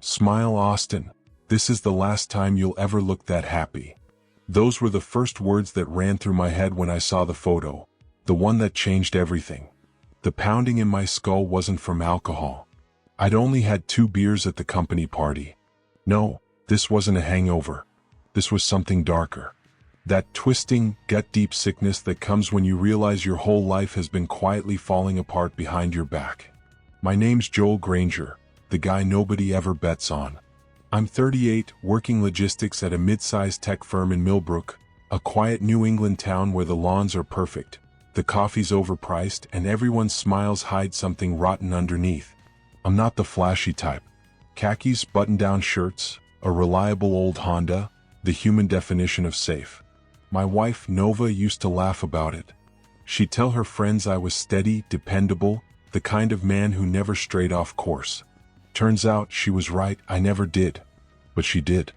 Smile, Austin. This is the last time you'll ever look that happy. Those were the first words that ran through my head when I saw the photo, the one that changed everything. The pounding in my skull wasn't from alcohol. I'd only had 2 beers at the company party. No, this wasn't a hangover. This was something darker. That twisting, gut-deep sickness that comes when you realize your whole life has been quietly falling apart behind your back. My name's Joel Granger, the guy nobody ever bets on. I'm 38, working logistics at a mid-sized tech firm in Millbrook, a quiet New England town where the lawns are perfect, the coffee's overpriced, and everyone's smiles hide something rotten underneath. I'm not the flashy type. Khakis, button-down shirts, a reliable old Honda, the human definition of safe. My wife, Nova, used to laugh about it. She'd tell her friends I was steady, dependable, the kind of man who never strayed off course. Turns out she was right, I never did. But she did.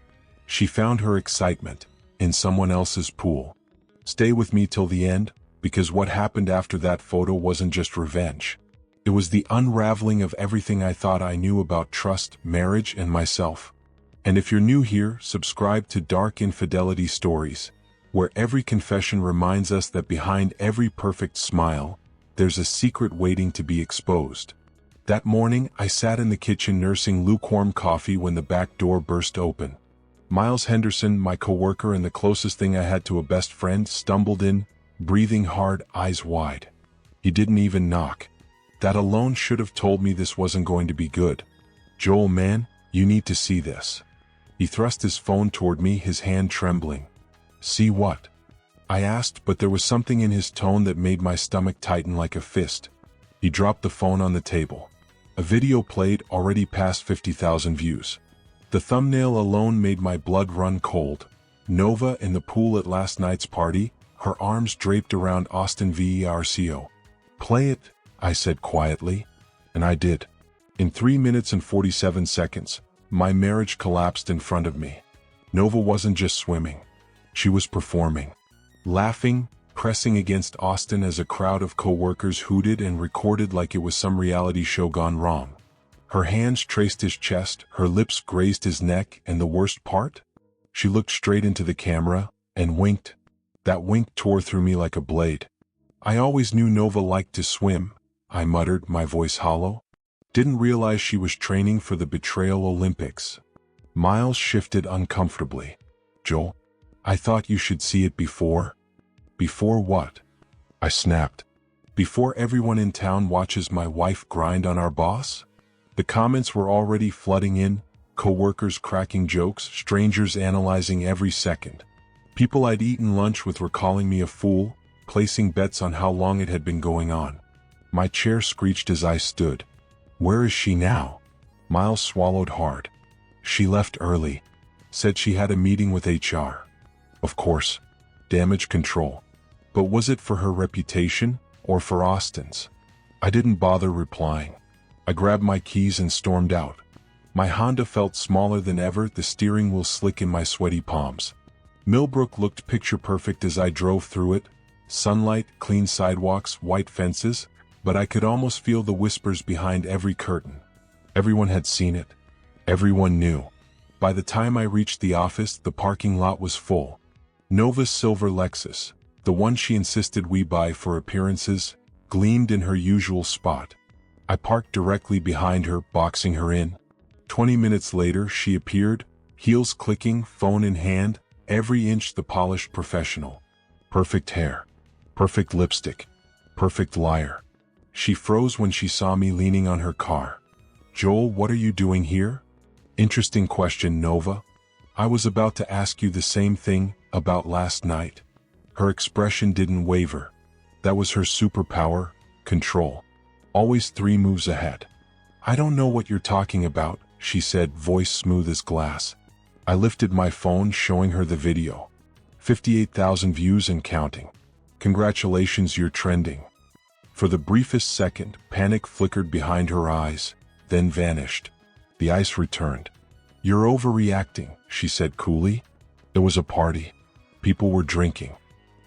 She found her excitement in someone else's pool. Stay with me till the end, because what happened after that photo wasn't just revenge. It was the unraveling of everything I thought I knew about trust, marriage, and myself. And if you're new here, subscribe to Dark Infidelity Stories, where every confession reminds us that behind every perfect smile, there's a secret waiting to be exposed. That morning, I sat in the kitchen nursing lukewarm coffee when the back door burst open. Miles Henderson, my coworker and the closest thing I had to a best friend, stumbled in, breathing hard, eyes wide. He didn't even knock. That alone should have told me this wasn't going to be good. "Joel, man, you need to see this." He thrust his phone toward me, his hand trembling. "See what?" I asked, but there was something in his tone that made my stomach tighten like a fist. He dropped the phone on the table. A video played, already past 50,000 views. The thumbnail alone made my blood run cold. Nova in the pool at last night's party, her arms draped around Austin Verco. "Play it," I said quietly. And I did. In 3 minutes and 47 seconds, my marriage collapsed in front of me. Nova wasn't just swimming. She was performing. Laughing, pressing against Austin as a crowd of co-workers hooted and recorded like it was some reality show gone wrong. Her hands traced his chest, her lips grazed his neck, and the worst part? She looked straight into the camera and winked. That wink tore through me like a blade. "I always knew Nova liked to swim," I muttered, my voice hollow. "Didn't realize she was training for the Betrayal Olympics." Miles shifted uncomfortably. "Joel, I thought you should see it before." "Before what?" I snapped. "Before everyone in town watches my wife grind on our boss?" The comments were already flooding in, co-workers cracking jokes, strangers analyzing every second. People I'd eaten lunch with were calling me a fool, placing bets on how long it had been going on. My chair screeched as I stood. "Where is she now?" Miles swallowed hard. "She left early. Said she had a meeting with HR." Of course. Damage control. But was it for her reputation, or for Austin's? I didn't bother replying. I grabbed my keys and stormed out. My Honda felt smaller than ever, the steering wheel slick in my sweaty palms. Millbrook looked picture perfect as I drove through it. Sunlight, clean sidewalks, white fences, but I could almost feel the whispers behind every curtain. Everyone had seen it. Everyone knew. By the time I reached the office, the parking lot was full. Nova's silver Lexus, the one she insisted we buy for appearances, gleamed in her usual spot. I parked directly behind her, boxing her in. 20 minutes later, she appeared, heels clicking, phone in hand, every inch the polished professional. Perfect hair. Perfect lipstick. Perfect liar. She froze when she saw me leaning on her car. "Joel, what are you doing here?" "Interesting question, Nova. I was about to ask you the same thing about last night." Her expression didn't waver. That was her superpower, control. Always 3 moves ahead. "I don't know what you're talking about," she said, voice smooth as glass. I lifted my phone, showing her the video. 58,000 views and counting. "Congratulations, you're trending." For the briefest second, panic flickered behind her eyes, then vanished. The ice returned. "You're overreacting," she said coolly. There was a party. People were drinking.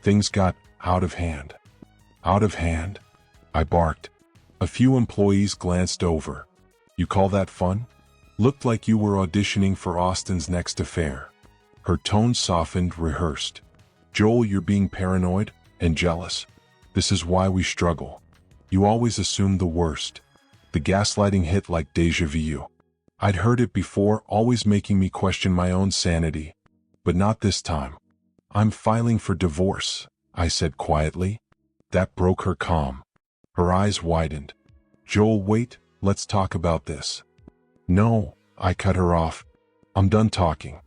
Things got out of hand. "Out of hand?" I barked. A few employees glanced over. "You call that fun?" Looked like you were auditioning for Austin's next affair. Her tone softened, rehearsed. Joel, you're being paranoid and jealous. This is why we struggle. You always assume the worst. The gaslighting hit like déjà vu. I'd heard it before, always making me question my own sanity. But not this time. I'm filing for divorce, I said quietly. That broke her calm. Her eyes widened. Joel, wait, let's talk about this. No, I cut her off. I'm done talking.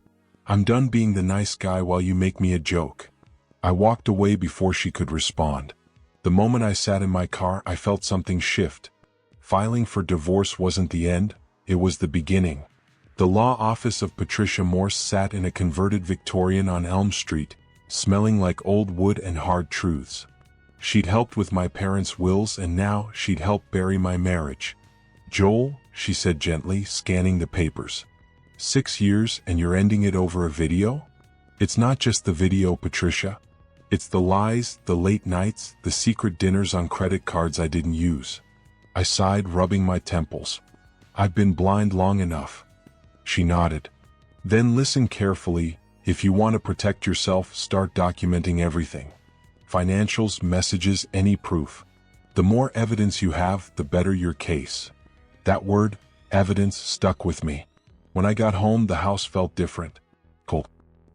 I'm done being the nice guy while you make me a joke. I walked away before she could respond. The moment I sat in my car, I felt something shift. Filing for divorce wasn't the end, it was the beginning. The law office of Patricia Morse sat in a converted Victorian on Elm Street, smelling like old wood and hard truths. She'd helped with my parents' wills and now she'd help bury my marriage. Joel, she said gently, scanning the papers. 6 years and you're ending it over a video? It's not just the video, Patricia. It's the lies, the late nights, the secret dinners on credit cards I didn't use. I sighed, rubbing my temples. I've been blind long enough. She nodded. Then listen carefully. If you want to protect yourself, start documenting everything. Financials, messages, any proof. The more evidence you have, the better your case. That word, evidence, stuck with me. When I got home, the house felt different. Cold.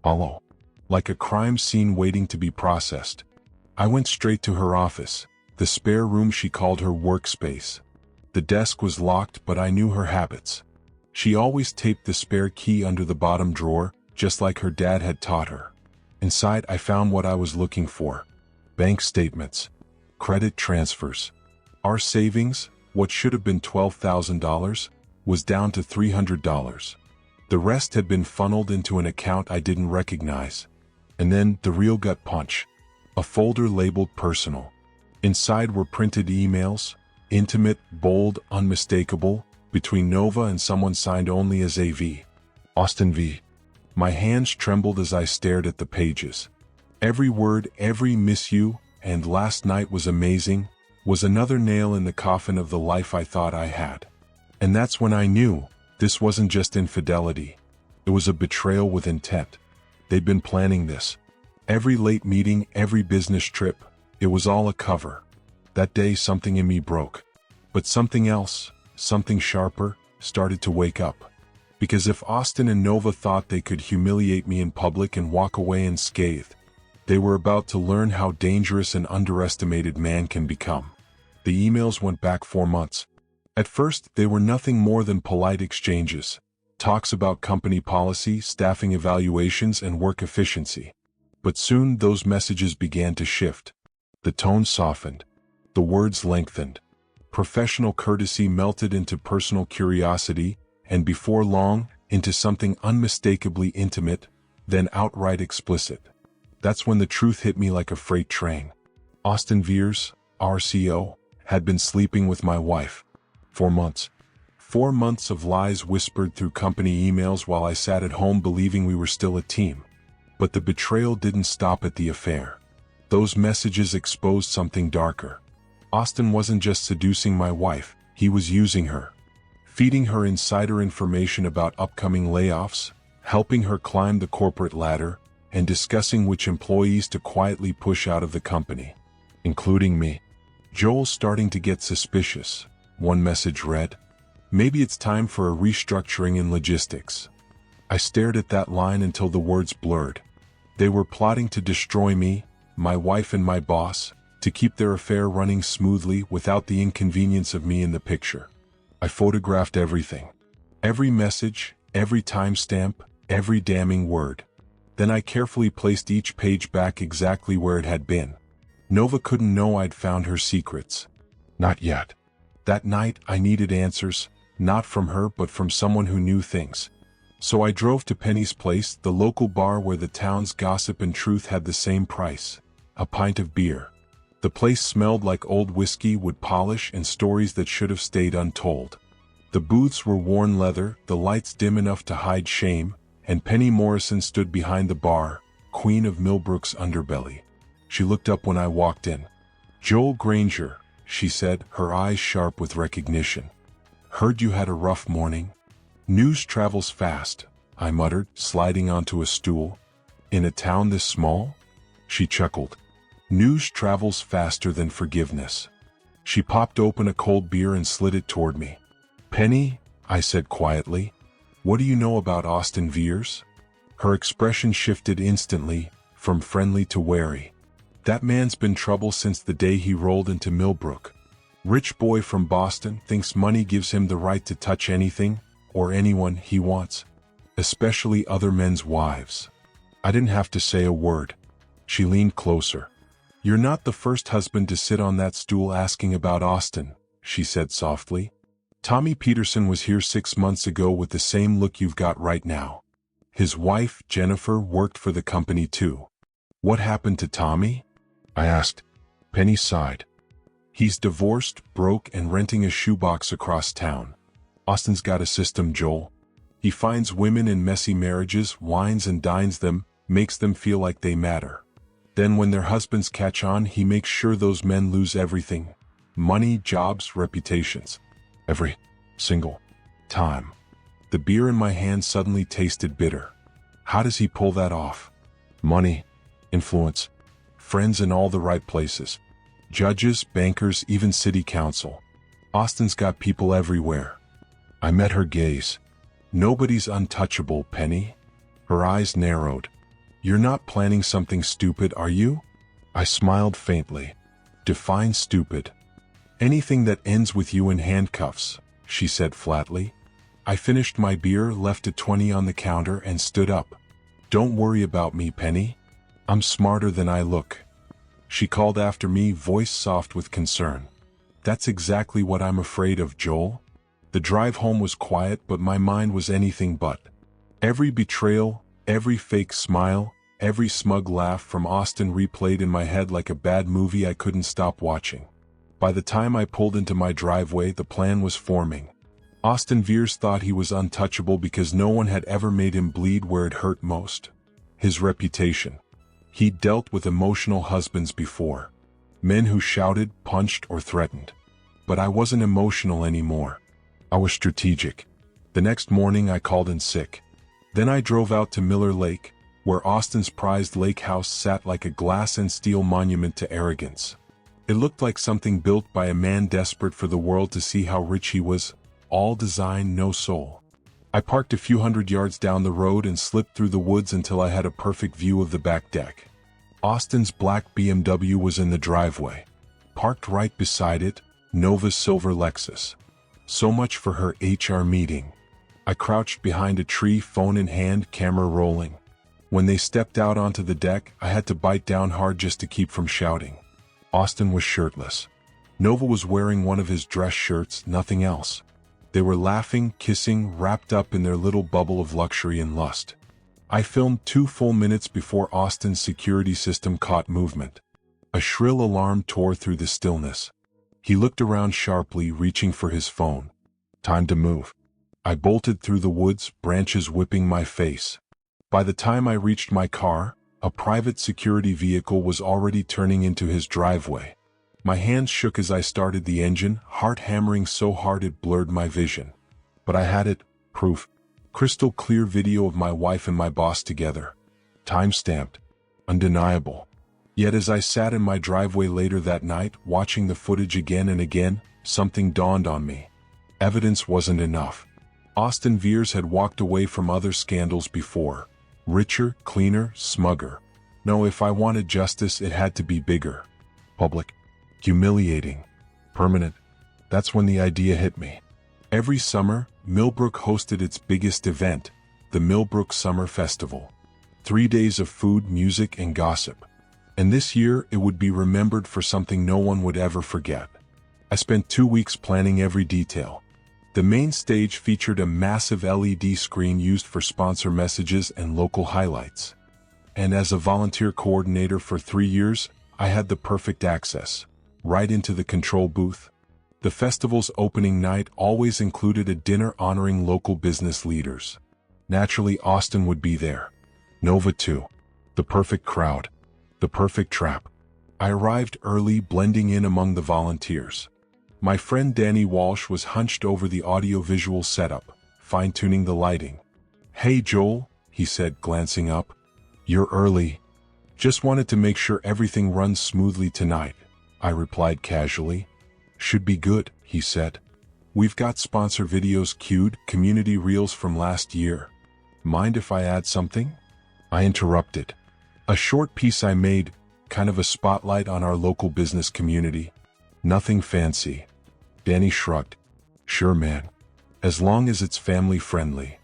Hollow. Like a crime scene waiting to be processed. I went straight to her office, the spare room she called her workspace. The desk was locked, but I knew her habits. She always taped the spare key under the bottom drawer, just like her dad had taught her. Inside, I found what I was looking for. Bank statements. Credit transfers. Our savings, what should have been $12,000, was down to $300. The rest had been funneled into an account I didn't recognize. And then, the real gut punch. A folder labeled personal. Inside were printed emails, intimate, bold, unmistakable, between Nova and someone signed only as AV. Austin V. My hands trembled as I stared at the pages. Every word, every miss you, and last night was amazing, was another nail in the coffin of the life I thought I had. And that's when I knew, this wasn't just infidelity. It was a betrayal with intent. They'd been planning this. Every late meeting, every business trip, it was all a cover. That day something in me broke. But something else, something sharper, started to wake up. Because if Austin and Nova thought they could humiliate me in public and walk away unscathed, they were about to learn how dangerous an underestimated man can become. The emails went back 4 months. At first, they were nothing more than polite exchanges, talks about company policy, staffing evaluations, and work efficiency. But soon those messages began to shift. The tone softened. The words lengthened. Professional courtesy melted into personal curiosity, and before long, into something unmistakably intimate, then outright explicit. That's when the truth hit me like a freight train. Austin Veers, RCO, had been sleeping with my wife. 4 months. 4 months of lies whispered through company emails while I sat at home believing we were still a team. But the betrayal didn't stop at the affair. Those messages exposed something darker. Austin wasn't just seducing my wife, he was using her. Feeding her insider information about upcoming layoffs, helping her climb the corporate ladder, and discussing which employees to quietly push out of the company, including me. Joel's starting to get suspicious, one message read. Maybe it's time for a restructuring in logistics. I stared at that line until the words blurred. They were plotting to destroy me, my wife and my boss, to keep their affair running smoothly without the inconvenience of me in the picture. I photographed everything. Every message, every timestamp, every damning word. Then I carefully placed each page back exactly where it had been. Nova couldn't know I'd found her secrets. Not yet. That night I needed answers, not from her but from someone who knew things. So I drove to Penny's Place, the local bar where the town's gossip and truth had the same price, a pint of beer. The place smelled like old whiskey, wood polish, and stories that should have stayed untold. The booths were worn leather, the lights dim enough to hide shame, and Penny Morrison stood behind the bar, queen of Millbrook's underbelly. She looked up when I walked in. "Joel Granger," she said, her eyes sharp with recognition. "Heard you had a rough morning?" News travels fast, I muttered, sliding onto a stool. In a town this small? She chuckled. News travels faster than forgiveness. She popped open a cold beer and slid it toward me. Penny, I said quietly, what do you know about Austin Veers? Her expression shifted instantly, from friendly to wary. That man's been trouble since the day he rolled into Millbrook. Rich boy from Boston thinks money gives him the right to touch anything, or anyone he wants, especially other men's wives. I didn't have to say a word. She leaned closer. You're not the first husband to sit on that stool asking about Austin, she said softly. Tommy Peterson was here 6 months ago with the same look you've got right now. His wife, Jennifer, worked for the company too. What happened to Tommy? I asked. Penny sighed. He's divorced, broke, and renting a shoebox across town. Austin's got a system, Joel. He finds women in messy marriages, wines and dines them, makes them feel like they matter. Then when their husbands catch on, he makes sure those men lose everything. Money, jobs, reputations. Every single time. The beer in my hand suddenly tasted bitter. How does he pull that off? Money, influence, friends in all the right places. Judges, bankers, even city council. Austin's got people everywhere. I met her gaze. Nobody's untouchable, Penny. Her eyes narrowed. You're not planning something stupid, are you? I smiled faintly. Define stupid. Anything that ends with you in handcuffs, she said flatly. I finished my beer, left a 20 on the counter, and stood up. Don't worry about me, Penny. I'm smarter than I look. She called after me, voice soft with concern. That's exactly what I'm afraid of, Joel. The drive home was quiet, but my mind was anything but. Every betrayal, every fake smile, every smug laugh from Austin replayed in my head like a bad movie I couldn't stop watching. By the time I pulled into my driveway, the plan was forming. Austin Veers thought he was untouchable because no one had ever made him bleed where it hurt most. His reputation. He'd dealt with emotional husbands before. Men who shouted, punched, or threatened. But I wasn't emotional anymore. I was strategic. The next morning I called in sick. Then I drove out to Miller Lake, where Austin's prized lake house sat like a glass and steel monument to arrogance. It looked like something built by a man desperate for the world to see how rich he was, all design, no soul. I parked a few hundred yards down the road and slipped through the woods until I had a perfect view of the back deck. Austin's black BMW was in the driveway. Parked right beside it, Nova's silver Lexus. So much for her HR meeting. I crouched behind a tree, phone in hand, camera rolling. When they stepped out onto the deck, I had to bite down hard just to keep from shouting. Austin was shirtless. Nova was wearing one of his dress shirts, nothing else. They were laughing, kissing, wrapped up in their little bubble of luxury and lust. I filmed 2 full minutes before Austin's security system caught movement. A shrill alarm tore through the stillness. He looked around sharply, reaching for his phone. Time to move. I bolted through the woods, branches whipping my face. By the time I reached my car, a private security vehicle was already turning into his driveway. My hands shook as I started the engine, heart hammering so hard it blurred my vision. But I had it, proof. Crystal clear video of my wife and my boss together. Time-stamped. Undeniable. Yet as I sat in my driveway later that night, watching the footage again and again, something dawned on me. Evidence wasn't enough. Austin Veers had walked away from other scandals before. Richer, cleaner, smugger. No, if I wanted justice, it had to be bigger. Public. Humiliating. Permanent. That's when the idea hit me. Every summer, Millbrook hosted its biggest event, the Millbrook Summer Festival. 3 days of food, music, and gossip. And this year, it would be remembered for something no one would ever forget. I spent 2 weeks planning every detail. The main stage featured a massive LED screen used for sponsor messages and local highlights. And as a volunteer coordinator for 3 years, I had the perfect access, right into the control booth. The festival's opening night always included a dinner honoring local business leaders. Naturally, Austin would be there. Nova too. The perfect crowd. The perfect trap. I arrived early, blending in among the volunteers. My friend Danny Walsh was hunched over the audio-visual setup, fine-tuning the lighting. "Hey Joel," he said, glancing up. "You're early. Just wanted to make sure everything runs smoothly tonight," I replied casually. "Should be good," he said. "We've got sponsor videos queued, community reels from last year. Mind if I add something?" I interrupted. "A short piece I made, kind of a spotlight on our local business community. Nothing fancy." Danny shrugged. "Sure man. As long as it's family friendly."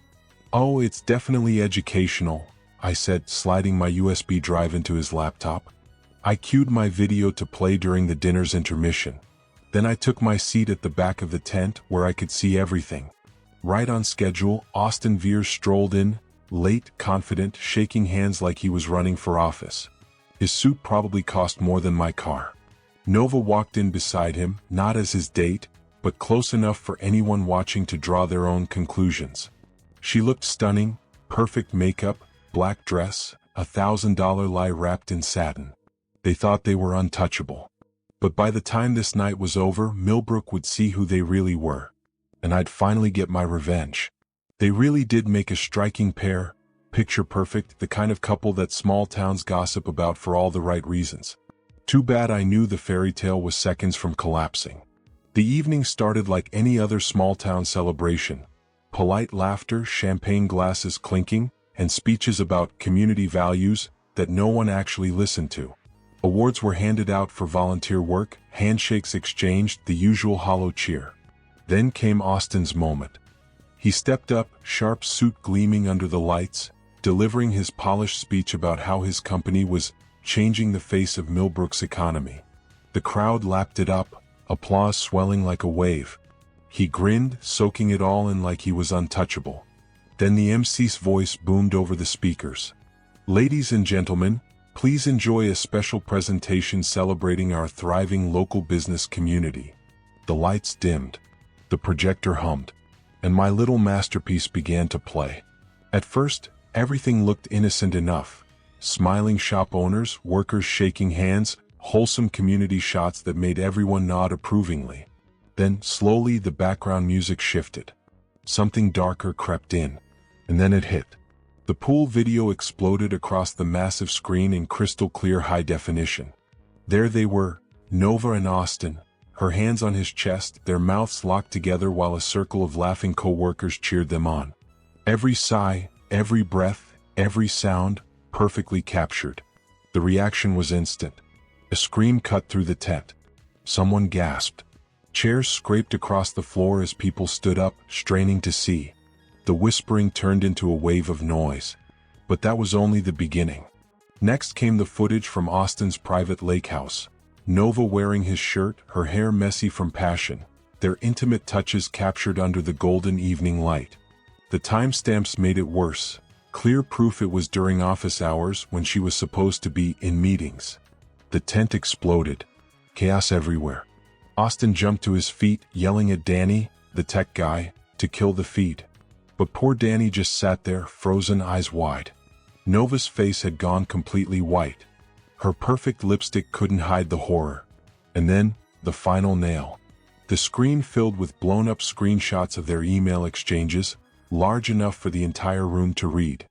"Oh, it's definitely educational," I said, sliding my USB drive into his laptop. I cued my video to play during the dinner's intermission. Then I took my seat at the back of the tent where I could see everything. Right on schedule, Austin Veers strolled in, late, confident, shaking hands like he was running for office. His suit probably cost more than my car. Nova walked in beside him, not as his date, but close enough for anyone watching to draw their own conclusions. She looked stunning, perfect makeup, black dress, $1,000 lie wrapped in satin. They thought they were untouchable. But by the time this night was over, Millbrook would see who they really were. And I'd finally get my revenge. They really did make a striking pair, picture perfect, the kind of couple that small towns gossip about for all the right reasons. Too bad I knew the fairy tale was seconds from collapsing. The evening started like any other small town celebration. Polite laughter, champagne glasses clinking, and speeches about community values that no one actually listened to. Awards were handed out for volunteer work, handshakes exchanged, the usual hollow cheer. Then came Austin's moment. He stepped up, sharp suit gleaming under the lights, delivering his polished speech about how his company was changing the face of Millbrook's economy. The crowd lapped it up, applause swelling like a wave. He grinned, soaking it all in like he was untouchable. Then the MC's voice boomed over the speakers. "Ladies and gentlemen, please enjoy a special presentation celebrating our thriving local business community." The lights dimmed. The projector hummed. And my little masterpiece began to play. At first, everything looked innocent enough. Smiling shop owners, workers shaking hands, wholesome community shots that made everyone nod approvingly. Then, slowly, the background music shifted. Something darker crept in. And then it hit. The pool video exploded across the massive screen in crystal clear high definition. There they were, Nova and Austin, her hands on his chest, their mouths locked together while a circle of laughing co-workers cheered them on. Every sigh, every breath, every sound, perfectly captured. The reaction was instant. A scream cut through the tent. Someone gasped. Chairs scraped across the floor as people stood up, straining to see. The whispering turned into a wave of noise. But that was only the beginning. Next came the footage from Austin's private lake house. Nova wearing his shirt, her hair messy from passion, their intimate touches captured under the golden evening light. The timestamps made it worse, clear proof it was during office hours when she was supposed to be in meetings. The tent exploded. Chaos everywhere. Austin jumped to his feet, yelling at Danny, the tech guy, to kill the feed. But poor Danny just sat there, frozen, eyes wide. Nova's face had gone completely white. Her perfect lipstick couldn't hide the horror. And then, the final nail. The screen filled with blown-up screenshots of their email exchanges, large enough for the entire room to read.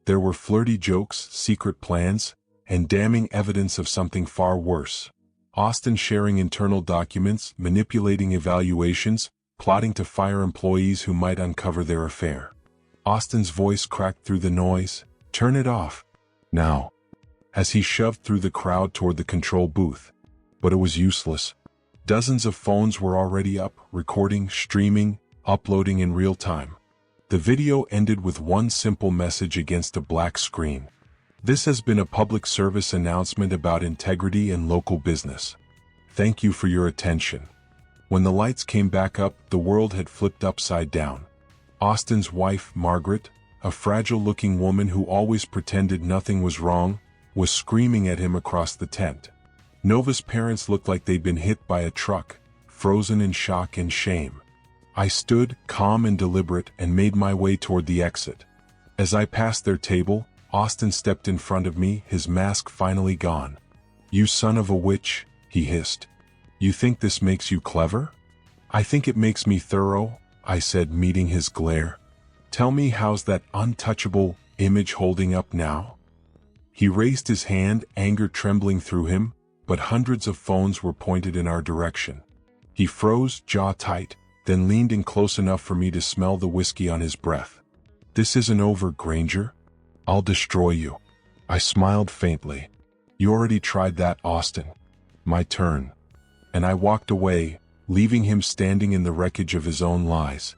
There were flirty jokes, secret plans, and damning evidence of something far worse. Austin sharing internal documents, manipulating evaluations, plotting to fire employees who might uncover their affair. Austin's voice cracked through the noise. "Turn it off. Now." As he shoved through the crowd toward the control booth. But it was useless. Dozens of phones were already up, recording, streaming, uploading in real time. The video ended with one simple message against a black screen. "This has been a public service announcement about integrity and local business. Thank you for your attention." When the lights came back up, the world had flipped upside down. Austin's wife, Margaret, a fragile-looking woman who always pretended nothing was wrong, was screaming at him across the tent. Nova's parents looked like they'd been hit by a truck, frozen in shock and shame. I stood, calm and deliberate, and made my way toward the exit. As I passed their table, Austin stepped in front of me, his mask finally gone. "You son of a witch," he hissed. "You think this makes you clever?" "I think it makes me thorough," I said, meeting his glare. Tell me, how's that untouchable image holding up now? He raised his hand, anger trembling through him, but hundreds of phones were pointed in our direction. He froze, jaw tight, then leaned in close enough for me to smell the whiskey on his breath. This isn't over, Granger. I'll destroy you. I smiled faintly. You already tried that, Austin. My turn. And I walked away, leaving him standing in the wreckage of his own lies.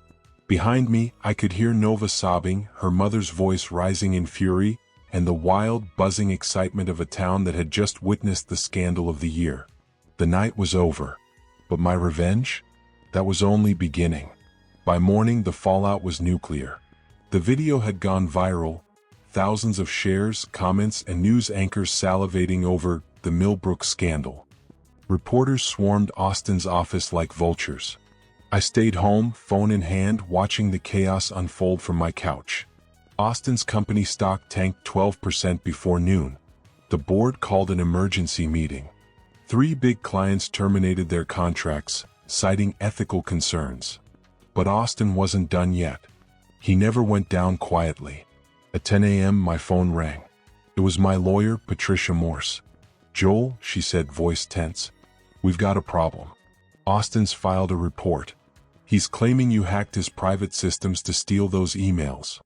Behind me, I could hear Nova sobbing, her mother's voice rising in fury, and the wild, buzzing excitement of a town that had just witnessed the scandal of the year. The night was over. But my revenge? That was only beginning. By morning, the fallout was nuclear. The video had gone viral, thousands of shares, comments, and news anchors salivating over the Millbrook scandal. Reporters swarmed Austin's office like vultures. I stayed home, phone in hand, watching the chaos unfold from my couch. Austin's company stock tanked 12% before noon. The board called an emergency meeting. 3 big clients terminated their contracts, citing ethical concerns. But Austin wasn't done yet. He never went down quietly. At 10 a.m. my phone rang. It was my lawyer, Patricia Morse. Joel, she said, voice tense. We've got a problem. Austin's filed a report. He's claiming you hacked his private systems to steal those emails.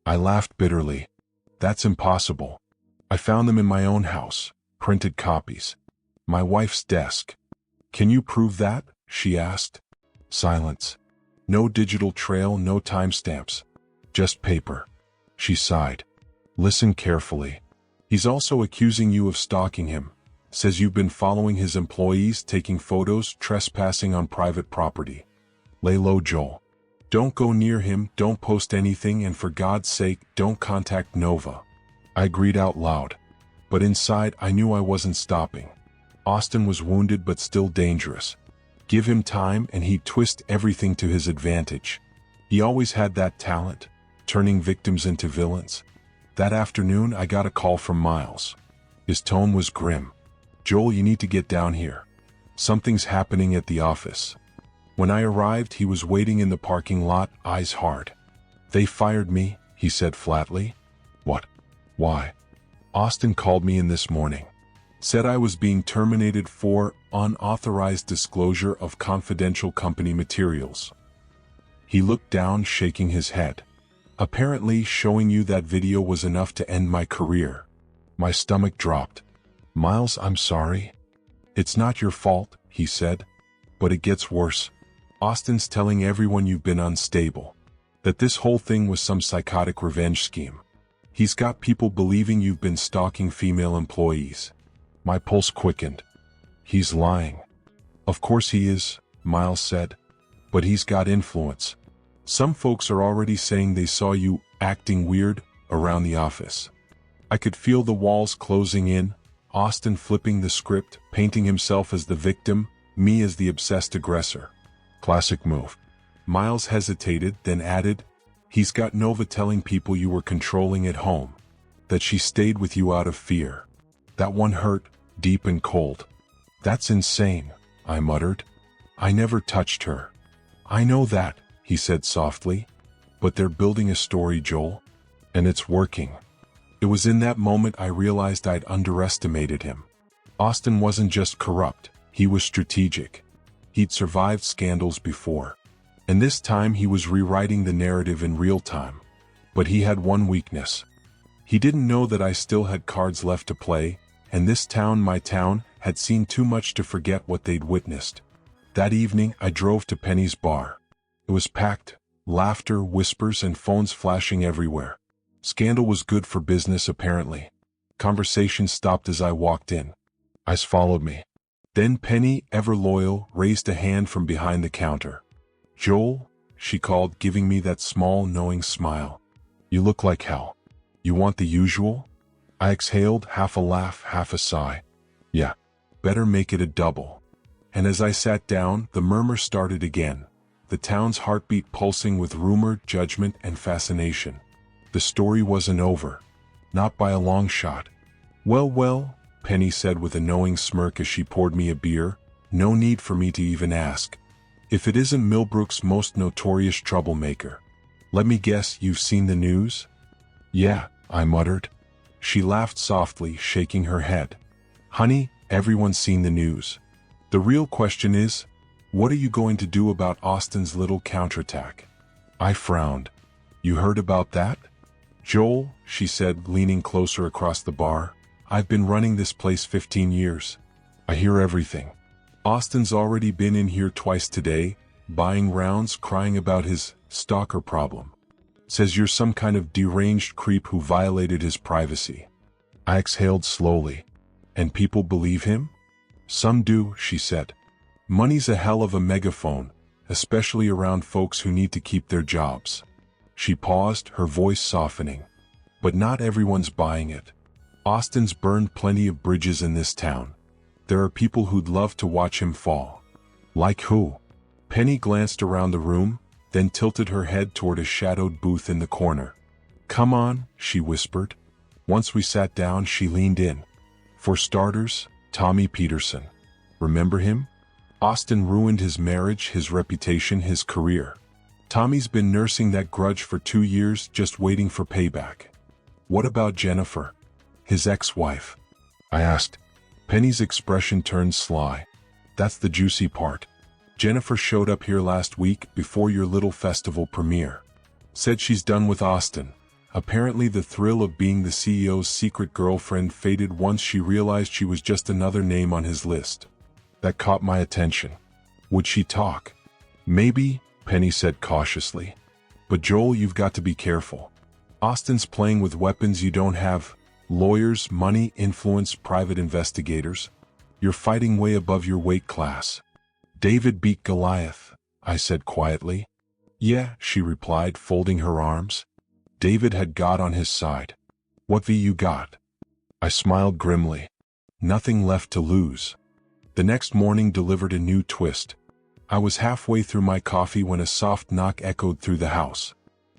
I laughed bitterly. That's impossible. I found them in my own house, printed copies. My wife's desk. Can you prove that? She asked. Silence. No digital trail, no timestamps. Just paper. She sighed. Listen carefully. He's also accusing you of stalking him. Says you've been following his employees, taking photos, trespassing on private property. Lay low, Joel. Don't go near him, don't post anything, and for God's sake, don't contact Nova. I agreed out loud. But inside, I knew I wasn't stopping. Austin was wounded but still dangerous. Give him time and he'd twist everything to his advantage. He always had that talent, turning victims into villains. That afternoon, I got a call from Miles. His tone was grim. Joel, you need to get down here. Something's happening at the office. When I arrived, he was waiting in the parking lot, eyes hard. They fired me, he said flatly. What? Why? Austin called me in this morning. Said I was being terminated for unauthorized disclosure of confidential company materials. He looked down, shaking his head. Apparently, showing you that video was enough to end my career. My stomach dropped. Miles, I'm sorry. It's not your fault, he said. But it gets worse. Austin's telling everyone you've been unstable. That this whole thing was some psychotic revenge scheme. He's got people believing you've been stalking female employees. My pulse quickened. He's lying. Of course he is, Miles said. But he's got influence. Some folks are already saying they saw you acting weird around the office. I could feel the walls closing in, Austin flipping the script, painting himself as the victim, me as the obsessed aggressor. Classic move. Miles hesitated, then added, he's got Nova telling people you were controlling at home. That she stayed with you out of fear. That one hurt, deep and cold. That's insane, I muttered. I never touched her. I know that, he said softly. But they're building a story, Joel. And it's working. It was in that moment I realized I'd underestimated him. Austin wasn't just corrupt, he was strategic. He'd survived scandals before. And this time he was rewriting the narrative in real time. But he had one weakness. He didn't know that I still had cards left to play, and this town, my town, had seen too much to forget what they'd witnessed. That evening, I drove to Penny's bar. It was packed, laughter, whispers, and phones flashing everywhere. Scandal was good for business, apparently. Conversation stopped as I walked in. Eyes followed me. Then Penny, ever loyal, raised a hand from behind the counter. Joel, she called, giving me that small, knowing smile. You look like hell. You want the usual? I exhaled, half a laugh, half a sigh. Yeah, better make it a double. And as I sat down, the murmur started again. The town's heartbeat pulsing with rumor, judgment, and fascination. The story wasn't over. Not by a long shot. Well, Penny said with a knowing smirk as she poured me a beer. No need for me to even ask. If it isn't Millbrook's most notorious troublemaker. Let me guess, you've seen the news? Yeah, I muttered. She laughed softly, shaking her head. Honey, everyone's seen the news. The real question is, what are you going to do about Austin's little counterattack? I frowned. You heard about that? Joel, she said, leaning closer across the bar, I've been running this place 15 years. I hear everything. Austin's already been in here twice today, buying rounds, crying about his stalker problem. Says you're some kind of deranged creep who violated his privacy. I exhaled slowly. And people believe him? Some do, she said. Money's a hell of a megaphone, especially around folks who need to keep their jobs. She paused, her voice softening. But not everyone's buying it. Austin's burned plenty of bridges in this town. There are people who'd love to watch him fall. Like who? Penny glanced around the room, then tilted her head toward a shadowed booth in the corner. Come on, she whispered. Once we sat down, she leaned in. For starters, Tommy Peterson. Remember him? Austin ruined his marriage, his reputation, his career. Tommy's been nursing that grudge for 2 years, just waiting for payback. What about Jennifer? His ex-wife? I asked. Penny's expression turned sly. That's the juicy part. Jennifer showed up here last week before your little festival premiere. Said she's done with Austin. Apparently the thrill of being the CEO's secret girlfriend faded once she realized she was just another name on his list. That caught my attention. Would she talk? Maybe, Penny said cautiously. But Joel, you've got to be careful. Austin's playing with weapons you don't have. Lawyers, money, influence, private investigators. You're fighting way above your weight class. David beat Goliath, I said quietly. Yeah, she replied, folding her arms. David had God on his side. What you got? I smiled grimly. Nothing left to lose. The next morning delivered a new twist. I was halfway through my coffee when a soft knock echoed through the house.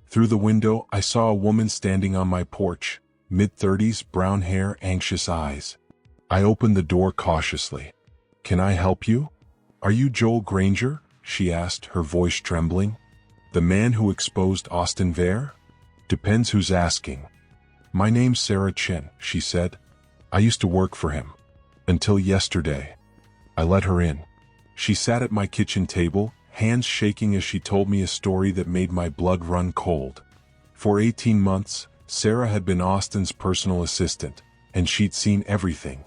Through the window, I saw a woman standing on my porch, mid-30s, brown hair, anxious eyes. I opened the door cautiously. Can I help you? Are you Joel Granger? She asked, her voice trembling. The man who exposed Austin Vare? Depends who's asking. My name's Sarah Chen, she said. I used to work for him. Until yesterday. I let her in. She sat at my kitchen table, hands shaking as she told me a story that made my blood run cold. For 18 months, Sarah had been Austin's personal assistant, and she'd seen everything.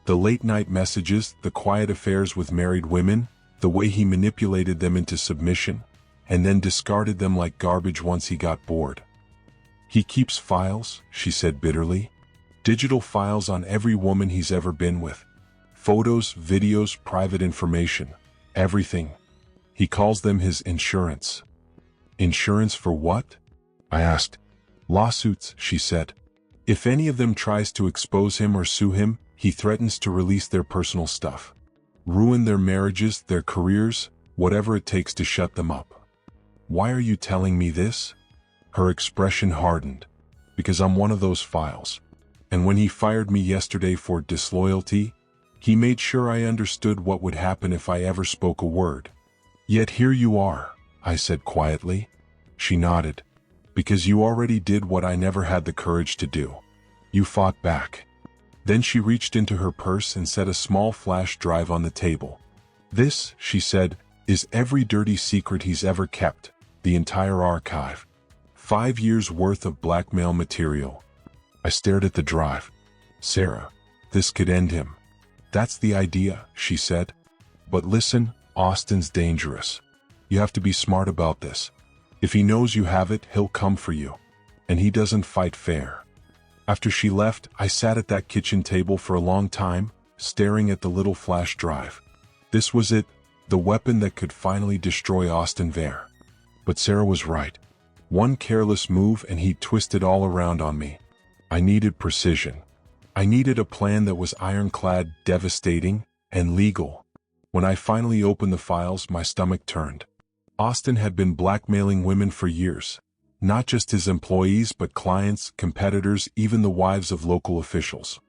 The late-night messages, the quiet affairs with married women, the way he manipulated them into submission, and then discarded them like garbage once he got bored. He keeps files, she said bitterly. Digital files on every woman he's ever been with. Photos, videos, private information. Everything. He calls them his insurance. Insurance for what? I asked. Lawsuits, she said. If any of them tries to expose him or sue him, he threatens to release their personal stuff. Ruin their marriages, their careers, whatever it takes to shut them up. Why are you telling me this? Her expression hardened. Because I'm one of those files. And when he fired me yesterday for disloyalty, he made sure I understood what would happen if I ever spoke a word. Yet here you are, I said quietly. She nodded. Because you already did what I never had the courage to do. You fought back. Then she reached into her purse and set a small flash drive on the table. This, she said, is every dirty secret he's ever kept, the entire archive. 5 years worth of blackmail material. I stared at the drive. Sarah, this could end him. That's the idea, she said. But listen, Austin's dangerous. You have to be smart about this. If he knows you have it, he'll come for you. And he doesn't fight fair. After she left, I sat at that kitchen table for a long time, staring at the little flash drive. This was it, the weapon that could finally destroy Austin Vare. But Sarah was right. One careless move and he'd twist it all around on me. I needed precision. I needed a plan that was ironclad, devastating, and legal. When I finally opened the files, my stomach turned. Austin had been blackmailing women for years. Not just his employees, but clients, competitors, even the wives of local officials.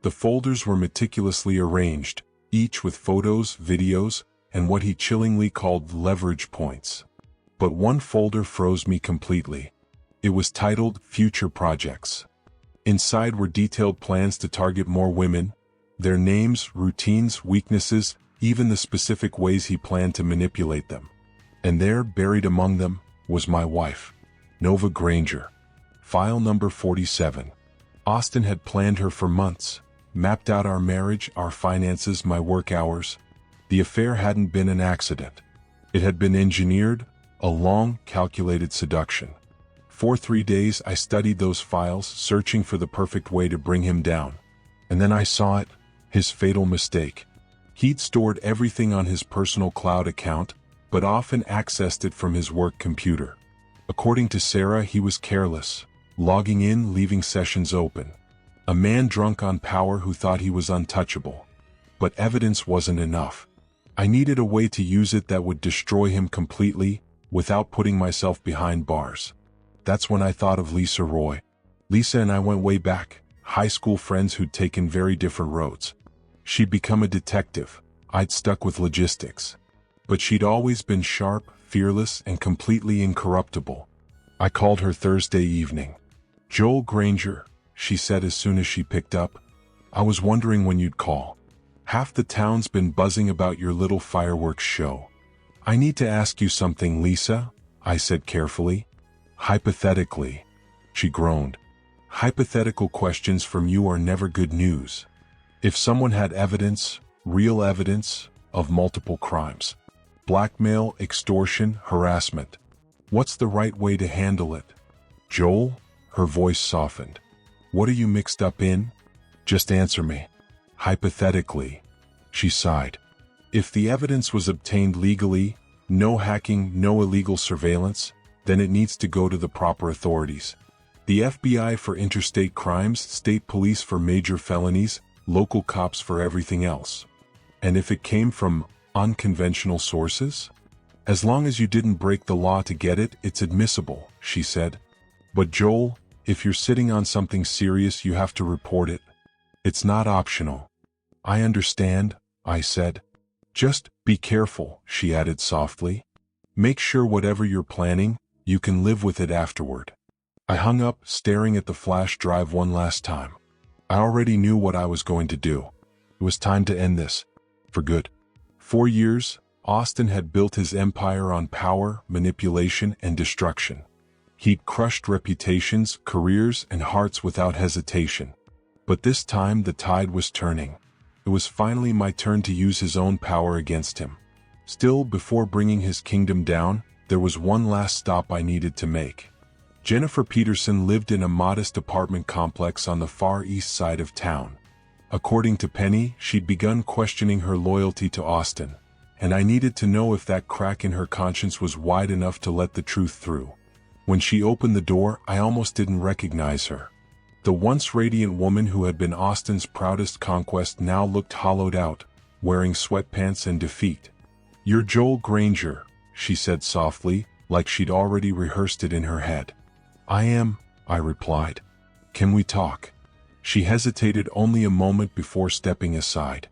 The folders were meticulously arranged, each with photos, videos, and what he chillingly called leverage points. But one folder froze me completely. It was titled Future Projects. Inside were detailed plans to target more women, their names, routines, weaknesses, even the specific ways he planned to manipulate them. And there, buried among them, was my wife, Nova Granger. File number 47. Austin had planned her for months, mapped out our marriage, our finances, my work hours. The affair hadn't been an accident. It had been engineered, a long, calculated seduction. For 3 days I studied those files, searching for the perfect way to bring him down. And then I saw it, his fatal mistake. He'd stored everything on his personal cloud account, but often accessed it from his work computer. According to Sarah, he was careless, logging in, leaving sessions open. A man drunk on power who thought he was untouchable. But evidence wasn't enough. I needed a way to use it that would destroy him completely, without putting myself behind bars. That's when I thought of Lisa Roy. Lisa and I went way back, high school friends who'd taken very different roads. She'd become a detective, I'd stuck with logistics. But she'd always been sharp, fearless, and completely incorruptible. I called her Thursday evening. "Joel Granger," she said as soon as she picked up. "I was wondering when you'd call. Half the town's been buzzing about your little fireworks show." "I need to ask you something, Lisa," I said carefully. "Hypothetically," she groaned. "Hypothetical questions from you are never good news. If someone had evidence, real evidence, of multiple crimes, blackmail, extortion, harassment, what's the right way to handle it?" "Joel," her voice softened. "What are you mixed up in? Just answer me." "Hypothetically," she sighed. "If the evidence was obtained legally, no hacking, no illegal surveillance, then it needs to go to the proper authorities. The FBI for interstate crimes, state police for major felonies, local cops for everything else. And if it came from unconventional sources? As long as you didn't break the law to get it, it's admissible," she said. "But Joel, if you're sitting on something serious, you have to report it. It's not optional." "I understand," I said. "Just be careful," she added softly. "Make sure whatever you're planning, you can live with it afterward." I hung up, staring at the flash drive one last time. I already knew what I was going to do. It was time to end this. For good. 4 years, Austin had built his empire on power, manipulation, and destruction. He'd crushed reputations, careers, and hearts without hesitation. But this time the tide was turning. It was finally my turn to use his own power against him. Still, before bringing his kingdom down, there was one last stop I needed to make. Jennifer Peterson lived in a modest apartment complex on the far east side of town. According to Penny, she'd begun questioning her loyalty to Austin, and I needed to know if that crack in her conscience was wide enough to let the truth through. When she opened the door, I almost didn't recognize her. The once radiant woman who had been Austin's proudest conquest now looked hollowed out, wearing sweatpants and defeat. "You're Joel Granger," she said softly, like she'd already rehearsed it in her head. "I am," I replied. "Can we talk?" She hesitated only a moment before stepping aside.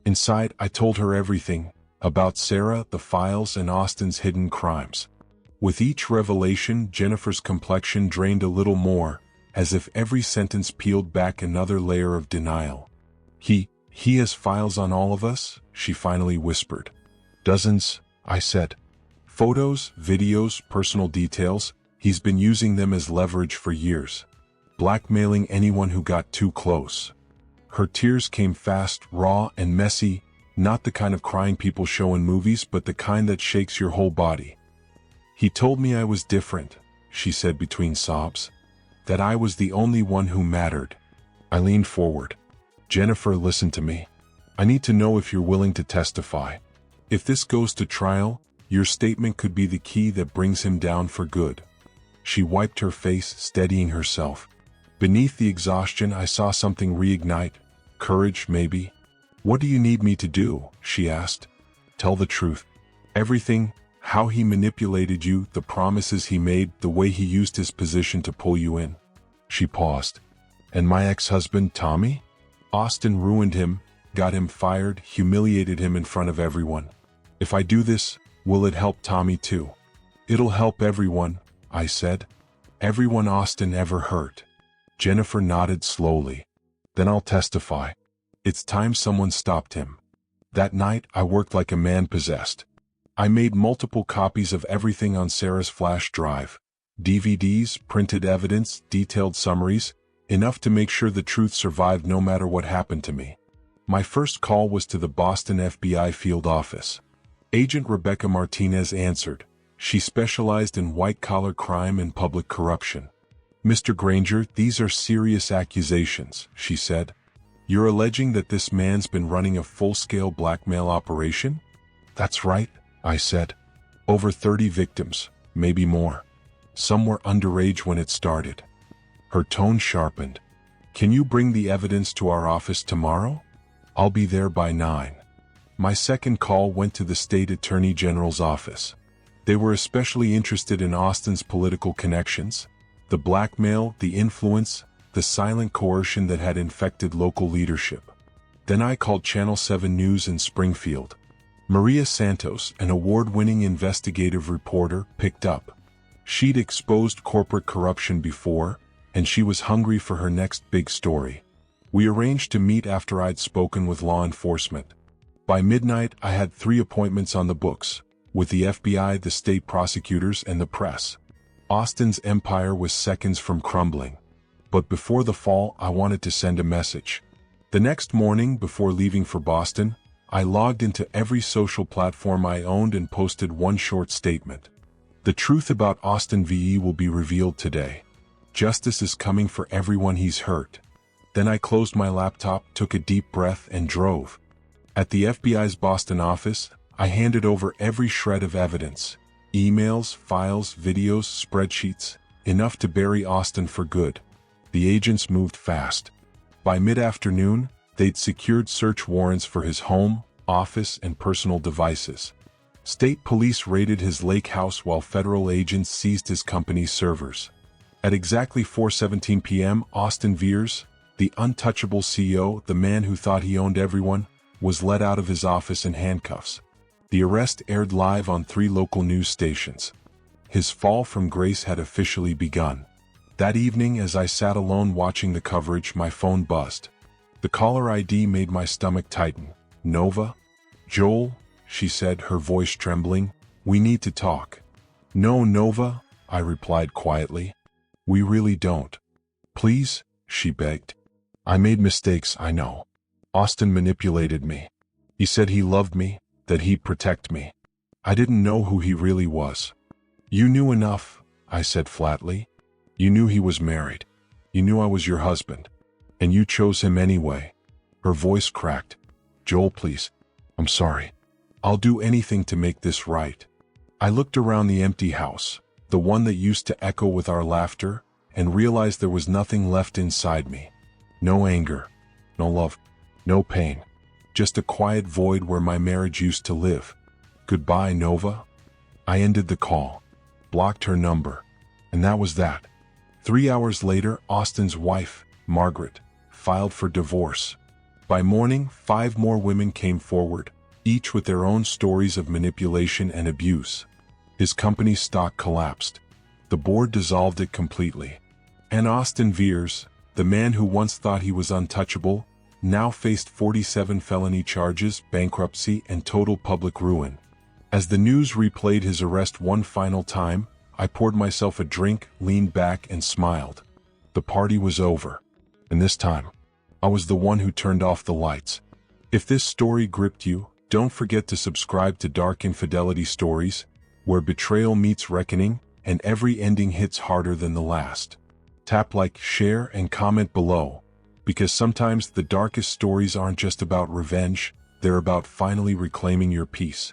Inside, I told her everything, about Sarah, the files, and Austin's hidden crimes. With each revelation, Jennifer's complexion drained a little more, as if every sentence peeled back another layer of denial. He has files on all of us," she finally whispered. "Dozens," I said. "Photos, videos, personal details. He's been using them as leverage for years, blackmailing anyone who got too close." Her tears came fast, raw, and messy, not the kind of crying people show in movies, but the kind that shakes your whole body. "He told me I was different," she said between sobs. "That I was the only one who mattered." I leaned forward. "Jennifer, listen to me. I need to know if you're willing to testify. If this goes to trial, your statement could be the key that brings him down for good." She wiped her face, steadying herself. Beneath the exhaustion, I saw something reignite. Courage, maybe. "What do you need me to do?" she asked. "Tell the truth. Everything, how he manipulated you, the promises he made, the way he used his position to pull you in." She paused. "And my ex-husband, Tommy? Austin ruined him, got him fired, humiliated him in front of everyone. If I do this, will it help Tommy too?" It'll help everyone, I said. Everyone Austin ever hurt. Jennifer nodded slowly. Then I'll testify. It's time someone stopped him. That night, I worked like a man possessed. I made multiple copies of everything on Sarah's flash drive. DVDs, printed evidence, detailed summaries, enough to make sure the truth survived no matter what happened to me. My first call was to the Boston FBI field office. Agent Rebecca Martinez answered. She specialized in white-collar crime and public corruption. "Mr. Granger, these are serious accusations," she said. "You're alleging that this man's been running a full-scale blackmail operation?" "That's right," I said. "Over 30 victims, maybe more. Some were underage when it started." Her tone sharpened. "Can you bring the evidence to our office tomorrow?" "I'll be there by 9. My second call went to the state attorney general's office. They were especially interested in Austin's political connections, the blackmail, the influence, the silent coercion that had infected local leadership. Then I called Channel 7 News in Springfield. Maria Santos, an award-winning investigative reporter, picked up. She'd exposed corporate corruption before, and she was hungry for her next big story. We arranged to meet after I'd spoken with law enforcement. By midnight, I had 3 appointments on the books, with the FBI, the state prosecutors, and the press. Austin's empire was seconds from crumbling. But before the fall, I wanted to send a message. The next morning, before leaving for Boston, I logged into every social platform I owned and posted one short statement. The truth about Austin VE will be revealed today. Justice is coming for everyone he's hurt. Then I closed my laptop, took a deep breath, and drove. At the FBI's Boston office, I handed over every shred of evidence. Emails, files, videos, spreadsheets, enough to bury Austin for good. The agents moved fast. By mid-afternoon, they'd secured search warrants for his home, office, and personal devices. State police raided his lake house while federal agents seized his company's servers. At exactly 4:17 p.m., Austin Veers, the untouchable CEO, the man who thought he owned everyone, was led out of his office in handcuffs. The arrest aired live on 3 local news stations. His fall from grace had officially begun. That evening, as I sat alone watching the coverage, my phone buzzed. The caller ID made my stomach tighten. "Nova?" "Joel," she said, her voice trembling, "we need to talk." "No, Nova," I replied quietly. "We really don't." "Please," she begged. "I made mistakes, I know. Austin manipulated me. He said he loved me, that he'd protect me. I didn't know who he really was." "You knew enough," I said flatly. "You knew he was married. You knew I was your husband. And you chose him anyway." Her voice cracked. "Joel, please. I'm sorry. I'll do anything to make this right." I looked around the empty house, the one that used to echo with our laughter, and realized there was nothing left inside me. No anger, no love, no pain. Just a quiet void where my marriage used to live. "Goodbye, Nova." I ended the call, blocked her number, and that was that. 3 hours later, Austin's wife, Margaret, filed for divorce. By morning, 5 more women came forward, each with their own stories of manipulation and abuse. His company's stock collapsed. The board dissolved it completely. And Austin Veers, the man who once thought he was untouchable, now faced 47 felony charges, bankruptcy, and total public ruin. As the news replayed his arrest one final time, I poured myself a drink, leaned back, and smiled. The party was over. And this time, I was the one who turned off the lights. If this story gripped you, don't forget to subscribe to Dark Infidelity Stories, where betrayal meets reckoning, and every ending hits harder than the last. Tap like, share, and comment below, because sometimes the darkest stories aren't just about revenge, they're about finally reclaiming your peace.